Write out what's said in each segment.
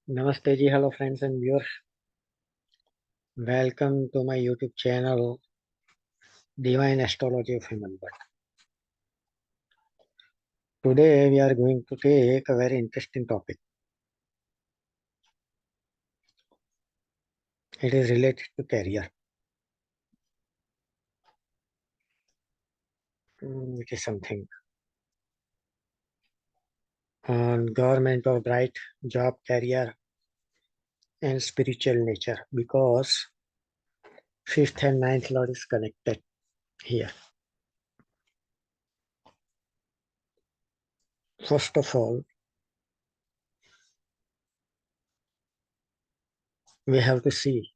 Namaste ji, hello friends and viewers. Welcome to my YouTube channel, Divine Astrology of Human Birth. Today we are going to take a very interesting topic. It is related to career. It is something on government or bright job, career, and spiritual nature, because fifth and ninth lord is connected here. First of all, we have to see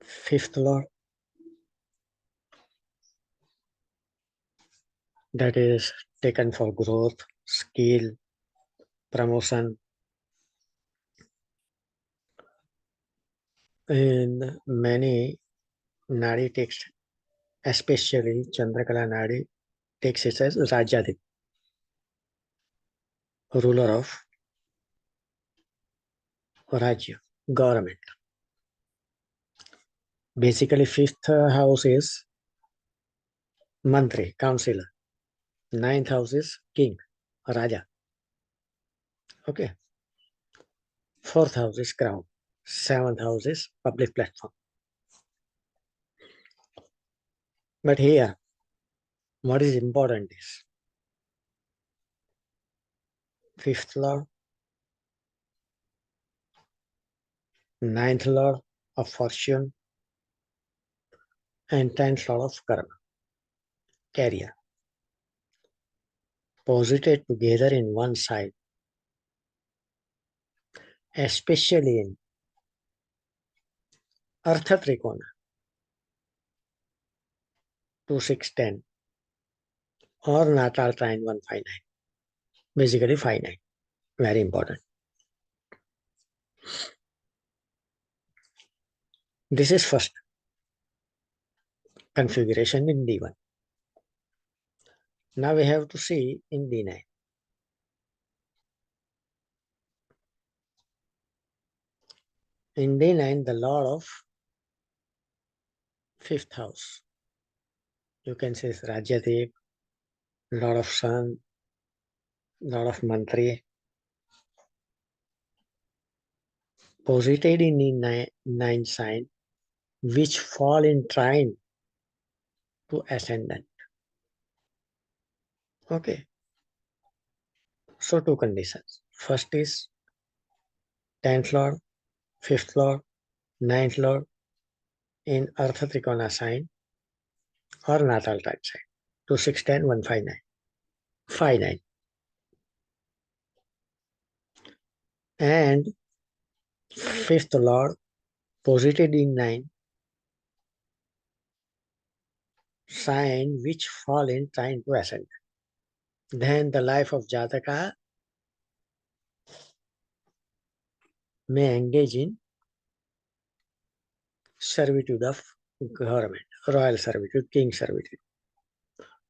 fifth lord, that is taken for growth, skill, promotion. In many Nadi texts, especially Chandrakala Nadi, takes it as Rajyadip, ruler of Rajya, government. Basically, fifth house is Mantri, councillor. Ninth house is king, Raja. Okay. Fourth house is crown. Seventh house is public platform. But here, what is important is fifth lord, ninth lord of fortune, and tenth lord of karma, career. Posited together in one side, especially in Artha Trikona, 2610, or Natal Trine 159. Basically 59. Very important. This is first configuration in D1. Now we have to see in D9. In D9, the Lord of fifth house, you can say Rajyadev, Lord of Sun, Lord of Mantri, posited in the ninth sign, which fall in trine to ascendant. Okay. So two conditions. First is 10th Lord, 5th Lord, 9th Lord in Artha Trikona sign or Natal Trine sign. 2, 6, 10, 1, 5, 9. 5, 9. And fifth Lord posited in 9 sign which fall in trine to ascend. Then the life of Jataka may engage in servitude of government, royal servitude, king servitude.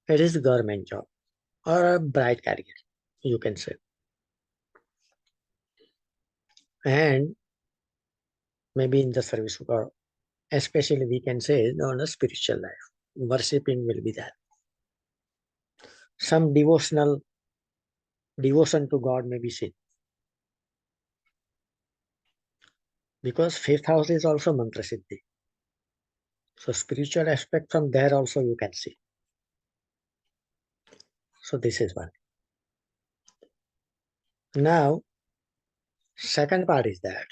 It is government job or a bright career, you can say. And maybe in the service of God, especially we can say on a spiritual life, worshipping will be there. Some devotion to God may be seen. Because fifth house is also mantra siddhi. So spiritual aspect from there also you can see. So this is one. Now, second part is that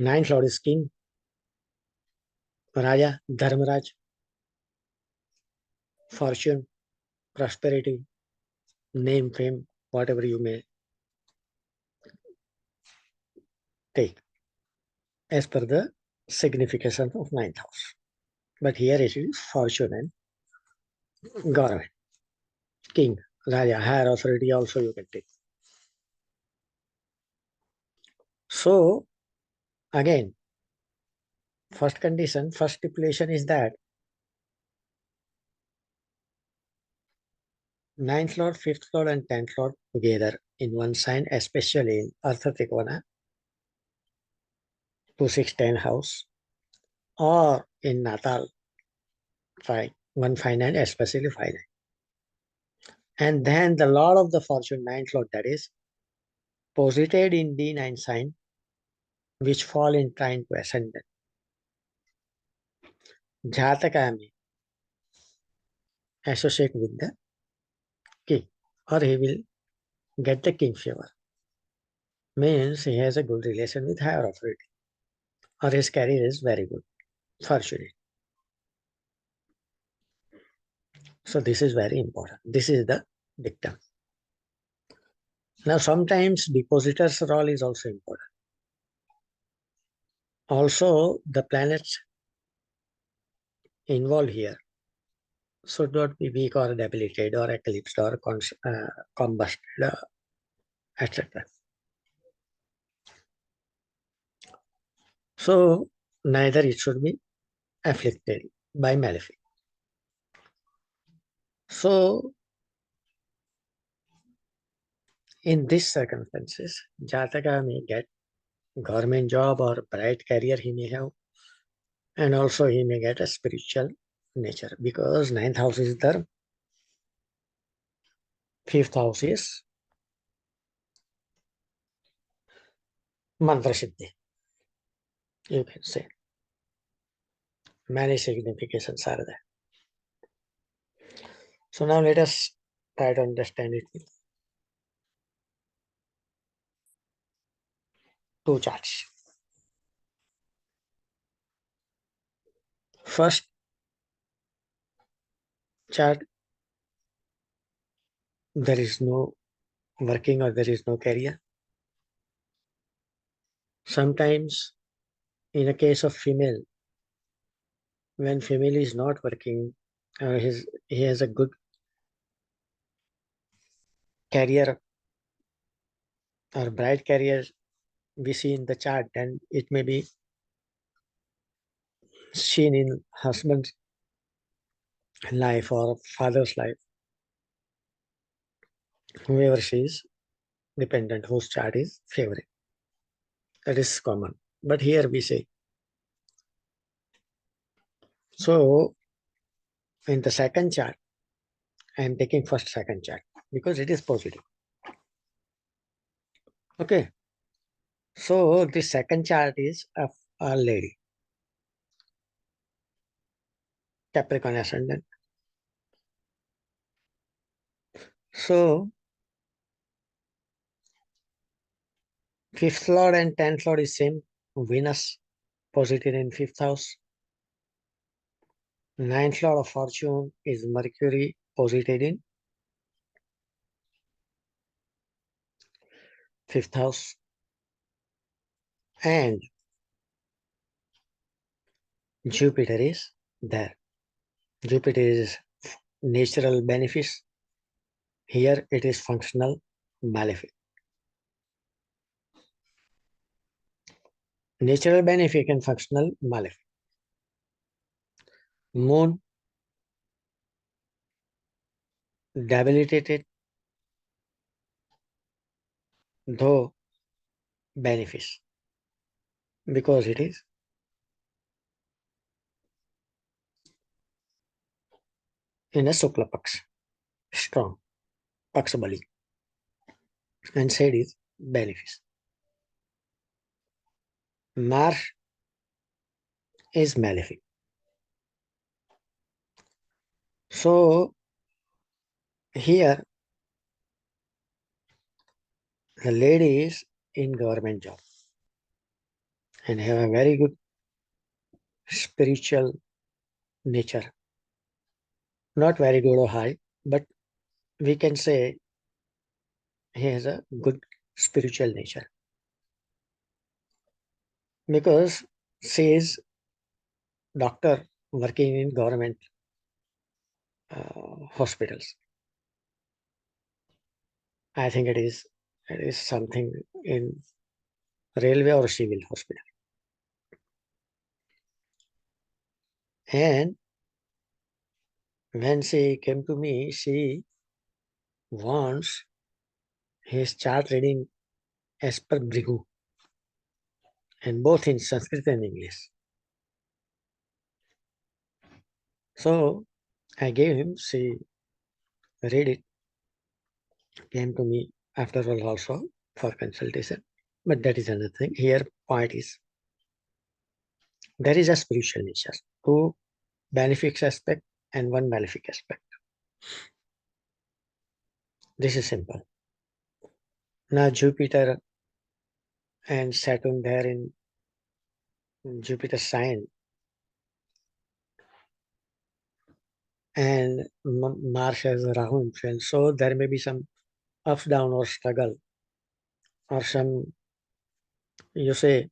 ninth lord is king, Raja, Dharmaraj, fortune, prosperity, name, fame, whatever you may take as per the signification of ninth house. But here it is fortune and government, king, Raja, higher authority also you can take. So again, first condition, first stipulation is that ninth lord, fifth lord, and 10th lord together in one sign, especially in Artha Trikona, 2, 6, 10 house, or in Natal, 5, 1, 5, 9, especially 5, 9. And then the lord of the fortune, ninth lord, that is posited in D9 sign, which fall in trine to ascendant. Jataka may associate with the king, or he will get the king favor. Means he has a good relation with higher authority, or his career is very good, fortunate. So this is very important. This is the dictum. Now sometimes depositor's role is also important. Also the planets involved here should not be weak or debilitated or eclipsed or combusted, etc. So neither it should be afflicted by malefic. So in these circumstances, Jataka may get government job or bright career he may have, and also he may get a spiritual nature because ninth house is dharma, fifth house is mantra siddhi. You can say many significations are there. So now let us try to understand it with two charts. First chart, there is no working or there is no career. Sometimes in a case of female, when female is not working, he has a good career or bright career we see in the chart, and it may be seen in husband's life or father's life, whoever she is dependent, whose chart is favoring. That is common. But here we say, so in the second chart, I am taking first second chart because it is positive. Okay. So the second chart is of a lady, Capricorn ascendant. So fifth lord and 10th lord is same. Venus posited in fifth house. Ninth lord of fortune is Mercury posited in fifth house. And Jupiter is there. Jupiter is natural benefice. Here it is functional malefic. Natural benefic and functional malefic. Moon debilitated, though benefice, because it is in a Shukla Paksh, strong, Pakshabali, and said is benefice. Mars is malefic. So here the lady is in government job and have a very good spiritual nature. Not very good or high, but we can say he has a good spiritual nature because she is doctor working in government hospitals. I think it is something in railway or civil hospital. And when she came to me, she wants his chart reading as per Brigu, and both in Sanskrit and English. So I gave him, she read it, came to me after all also for consultation. But that is another thing. Here point is, there is a spiritual nature, two benefic aspect and one malefic aspect. This is simple. Now Jupiter and Saturn there in Jupiter sign, and Mars has Rahu influence. So there may be some ups, down or struggle or some, you say,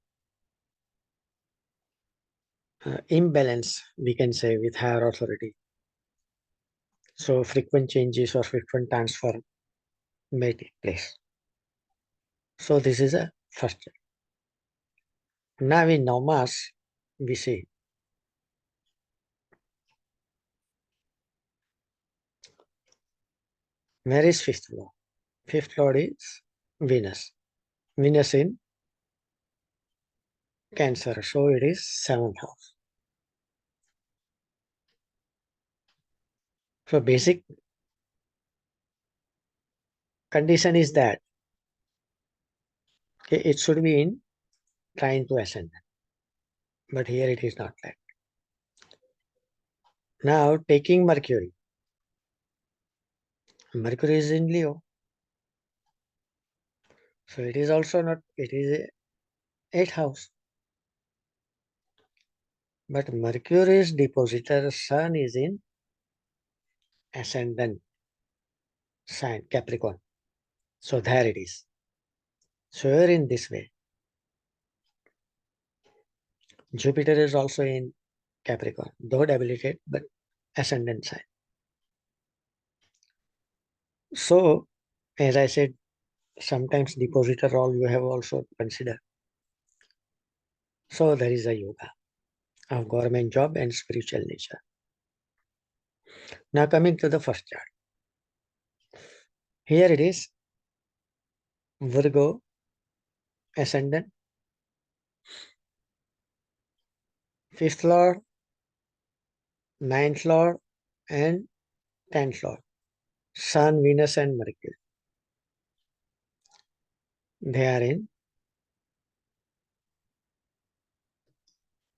imbalance, we can say, with higher authority. So frequent changes or frequent transfer may take place. So this is a first step. Now in Namas, we see where is fifth law? Fifth lord is Venus. Venus in Cancer. So it is seventh house. So basic condition is that it should be in trine to ascendant. But here it is not that. Now taking Mercury. Mercury is in Leo. So it is also not, it is a 8th house. But Mercury's depositor Sun is in ascendant sign Capricorn. So there it is. So here in this way, Jupiter is also in Capricorn, though debilitate, but ascendant sign. So as I said, sometimes depositor role you have also to consider. So there is a yoga of government job and spiritual nature. Now coming to the first chart. Here it is Virgo ascendant, 5th lord, 9th lord and 10th lord. Sun, Venus and Mercury. They are in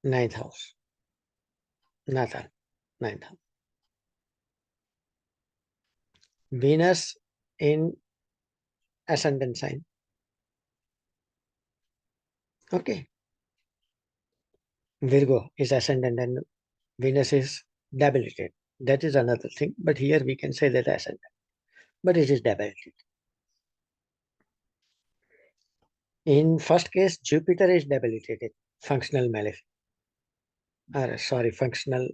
9th house. Natal, 9th house. Venus in ascendant sign. Okay. Virgo is ascendant and Venus is debilitated. That is another thing. But here we can say that ascendant. But it is debilitated. In first case, Jupiter is debilitated. Functional malefic. Functional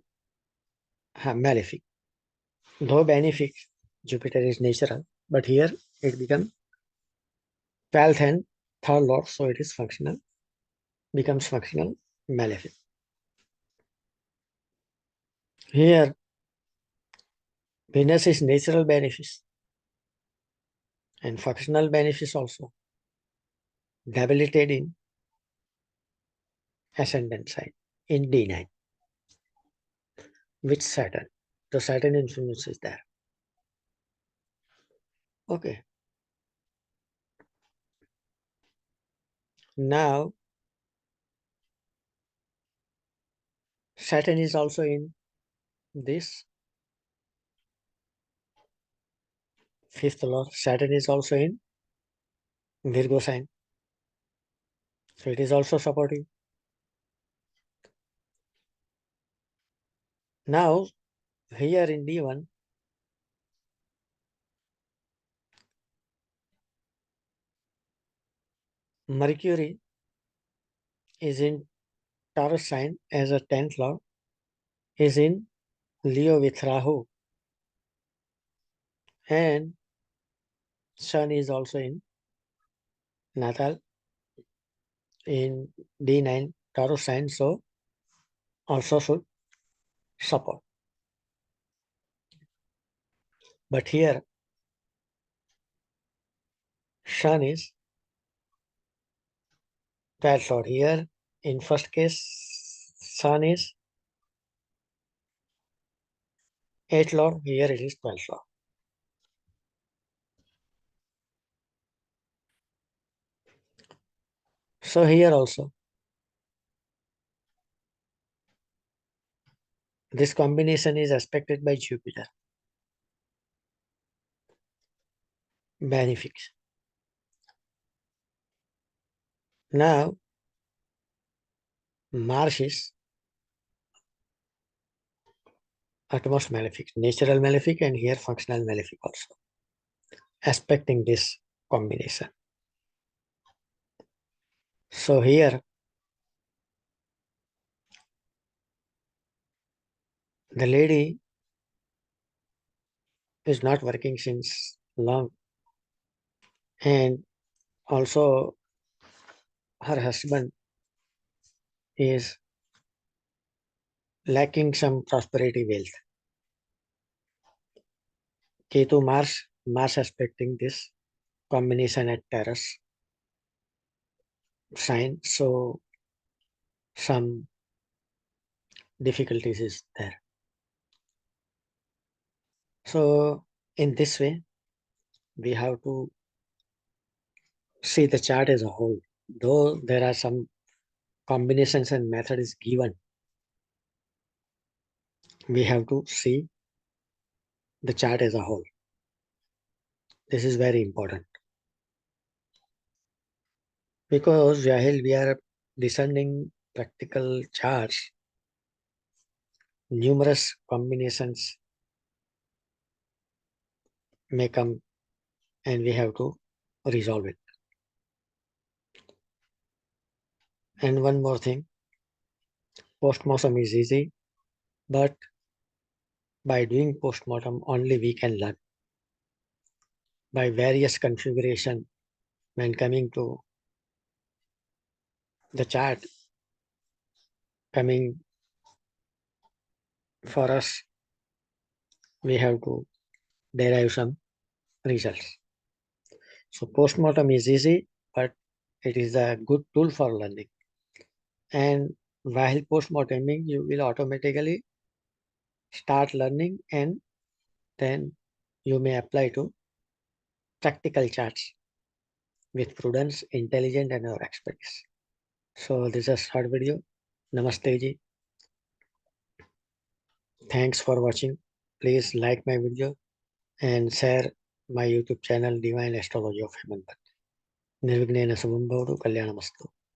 malefic. Though benefic, Jupiter is natural. But here it becomes 12th and 3rd lord. So it is functional. Becomes functional malefic. Here, Venus is natural benefice and functional benefice also. Debilitated in ascendant sign in D9 with Saturn. The Saturn influence is there. Okay. Now, Saturn is also in this 5th lord. Saturn is also in Virgo sign. So it is also supportive. Now, here in D1, Mercury is in Taurus sign as a 10th lord, is in Leo with Rahu, and Sun is also in Natal in D9 Taurus sign, so also should support. But here Sun is 12th lord. Here, in first case, Sun is 8th lord. Here it is 12th lord. So here also, this combination is aspected by Jupiter. Benefics. Now, Mars is utmost malefic, natural malefic, and here functional malefic also, aspecting this combination. So here, the lady is not working since long, and also her husband is lacking some prosperity wealth. Ketu Mars aspecting this combination at Taurus sign, so some difficulties is there. So in this way, we have to see the chart as a whole. Though there are some combinations and method is given, we have to see the chart as a whole. This is very important. Because while we are discerning practical charts, numerous combinations may come and we have to resolve it. And one more thing, postmortem is easy, but by doing postmortem only we can learn. By various configuration, when coming to the chart, coming for us, we have to derive some results. So postmortem is easy, but it is a good tool for learning. And while postmorteming, you will automatically start learning, and then you may apply to practical charts with prudence, intelligence, and your expertise. So this is a short video. Namaste ji. Thanks for watching. Please like my video and share my YouTube channel Divine Astrology of Hemanpat. Nirvignena Samambhavadu Kalyanamastu.